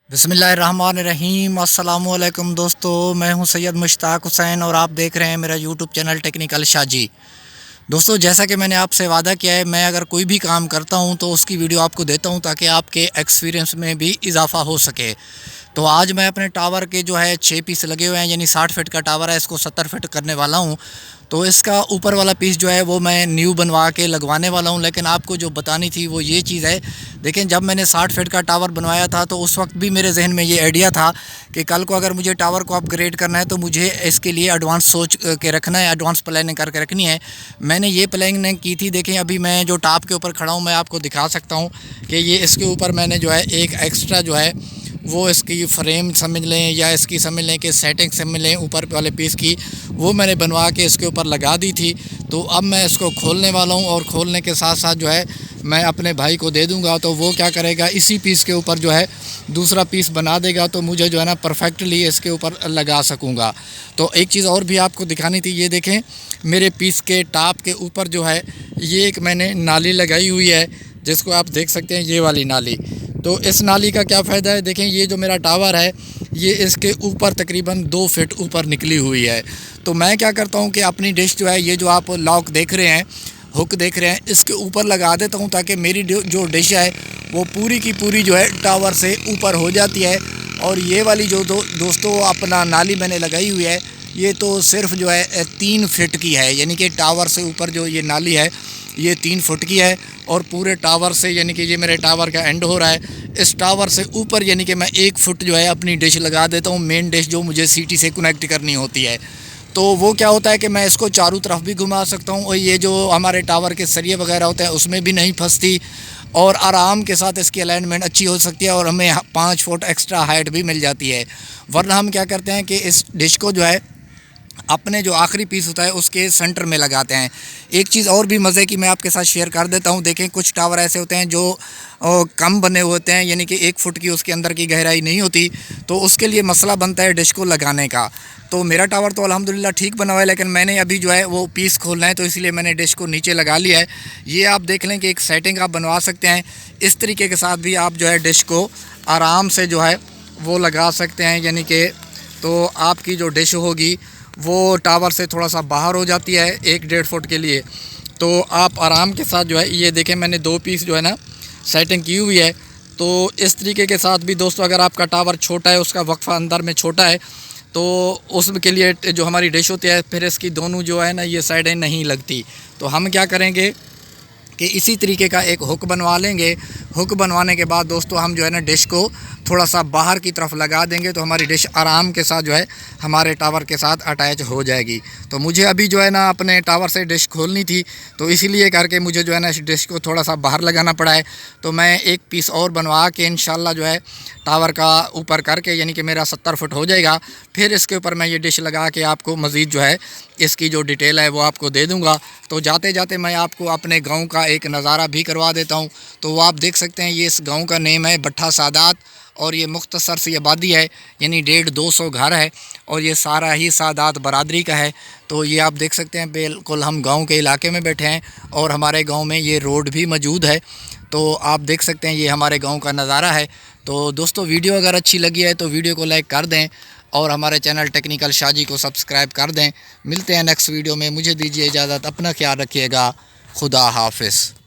बिस्मिल्लाहिर्रहमानिर्रहीम। अस्सलाम वालेकुम दोस्तों, मैं हूं सैयद मुश्ताक हुसैन और आप देख रहे हैं मेरा यूट्यूब चैनल टेक्निकल शाजी। दोस्तों, जैसा कि मैंने आपसे वादा किया है, मैं अगर कोई भी काम करता हूं तो उसकी वीडियो आपको देता हूं ताकि आपके एक्सपीरियंस में भी इजाफ़ा हो सके। तो आज मैं अपने टावर के जो है 6 पीस लगे हुए हैं, यानी 60 फीट का टावर है, इसको 70 फीट करने वाला हूं। तो इसका ऊपर वाला पीस जो है वो मैं न्यू बनवा के लगवाने वाला हूं। लेकिन आपको जो बतानी थी वो ये चीज़ है, देखें, जब मैंने 60 फीट का टावर बनवाया था तो उस वक्त भी मेरे जहन में ये आइडिया था कि कल को अगर मुझे टावर को अपग्रेड करना है तो मुझे इसके लिए एडवांस सोच के रखना है, एडवांस प्लानिंग करके रखनी है। मैंने ये प्लानिंग की थी। देखें, अभी मैं जो टॉप के ऊपर खड़ा हूँ, मैं आपको दिखा सकता हूँ कि ये इसके ऊपर मैंने जो है एक एक्स्ट्रा जो है वो इसकी फ्रेम समझ लें या इसकी समझ लें कि सेटिंग समझ लें ऊपर वाले पीस की, वो मैंने बनवा के इसके ऊपर लगा दी थी। तो अब मैं इसको खोलने वाला हूँ और खोलने के साथ साथ जो है मैं अपने भाई को दे दूँगा, तो वो क्या करेगा, इसी पीस के ऊपर जो है दूसरा पीस बना देगा, तो मुझे जो है ना परफेक्टली इसके ऊपर लगा सकूँगा। तो एक चीज़ और भी आपको दिखानी थी, ये देखें, मेरे पीस के टॉप के ऊपर जो है ये एक मैंने नाली लगाई हुई है, जिसको आप देख सकते हैं, ये वाली नाली। तो इस नाली का क्या फ़ायदा है, देखें, ये जो मेरा टावर है ये इसके ऊपर तकरीबन 2 फीट ऊपर निकली हुई है। तो मैं क्या करता हूँ कि अपनी डिश जो है, ये जो आप लॉक देख रहे हैं, हुक देख रहे हैं, इसके ऊपर लगा देता हूँ ताकि मेरी जो डिश है वो पूरी की पूरी जो है टावर से ऊपर हो जाती है। और ये वाली जो दोस्तों अपना नाली मैंने लगाई हुई है, ये तो सिर्फ जो है 3 फीट की है, यानी कि टावर से ऊपर जो ये नाली है ये 3 फुट की है। और पूरे टावर से, यानी कि ये मेरे टावर का एंड हो रहा है, इस टावर से ऊपर यानी कि मैं 1 फुट जो है अपनी डिश लगा देता हूँ, मेन डिश जो मुझे सीटी से कनेक्ट करनी होती है। तो वो क्या होता है कि मैं इसको चारों तरफ भी घुमा सकता हूँ और ये जो हमारे टावर के सरिये वगैरह होते हैं उसमें भी नहीं फंसती, और आराम के साथ इसकी अलाइनमेंट अच्छी हो सकती है और हमें 5 फुट एक्स्ट्रा हाइट भी मिल जाती है। वरना हम क्या करते हैं कि इस डिश को जो है अपने जो आखिरी पीस होता है उसके सेंटर में लगाते हैं। एक चीज़ और भी मज़े की मैं आपके साथ शेयर कर देता हूँ। देखें, कुछ टावर ऐसे होते हैं जो कम बने होते हैं, यानी कि 1 फुट की उसके अंदर की गहराई नहीं होती, तो उसके लिए मसला बनता है डिश को लगाने का। तो मेरा टावर तो अल्हम्दुलिल्लाह ठीक बना हुआ है, लेकिन मैंने अभी जो है वो पीस खोलना है, तो इसलिए मैंने डिश को नीचे लगा लिया है। ये आप देख लें कि एक सेटिंग आप बनवा सकते हैं, इस तरीके के साथ भी आप जो है डिश को आराम से जो है वो लगा सकते हैं। यानी कि तो आपकी जो डिश होगी वो टावर से थोड़ा सा बाहर हो जाती है 1-1.5 फुट के लिए। तो आप आराम के साथ जो है, ये देखें, मैंने 2 पीस जो है ना सेटिंग की हुई है। तो इस तरीके के साथ भी दोस्तों, अगर आपका टावर छोटा है, उसका वक्फा अंदर में छोटा है, तो उसके लिए जो हमारी डिश होती है, फिर इसकी दोनों जो है ना ये साइडें नहीं लगती। तो हम क्या करेंगे कि इसी तरीके का एक हुक बनवा लेंगे। हुक बनवाने के बाद दोस्तों हम जो है ना डिश को थोड़ा सा बाहर की तरफ लगा देंगे, तो हमारी डिश आराम के साथ जो है हमारे टावर के साथ अटैच हो जाएगी। तो मुझे अभी जो है ना अपने टावर से डिश खोलनी थी, तो इसीलिए करके मुझे जो है ना इस डिश को थोड़ा सा बाहर लगाना पड़ा है। तो मैं एक पीस और बनवा के इंशाल्लाह जो है टावर का ऊपर करके, यानी कि मेरा 70 फुट हो जाएगा, फिर इसके ऊपर मैं ये डिश लगा के आपको मज़ीद जो है इसकी जो डिटेल है वो आपको दे दूँगा। तो जाते जाते मैं आपको अपने गाँव का एक नज़ारा भी करवा देता हूँ। तो वो आप देख सकते हैं, ये इस गाँव का नेम है भट्ठा सादात, और ये मुख्तसर सी आबादी है, यानी 150-200 घर है, और ये सारा ही सादात बरादरी का है। तो ये आप देख सकते हैं, बिल्कुल हम गांव के इलाके में बैठे हैं और हमारे गांव में ये रोड भी मौजूद है। तो आप देख सकते हैं, ये हमारे गांव का नज़ारा है। तो दोस्तों, वीडियो अगर अच्छी लगी है तो वीडियो को लाइक कर दें और हमारे चैनल टेक्निकल शाजी को सब्सक्राइब कर दें। मिलते हैं नेक्स्ट वीडियो में, मुझे दीजिए इजाज़त, अपना ख्याल रखिएगा, खुदा हाफिज़।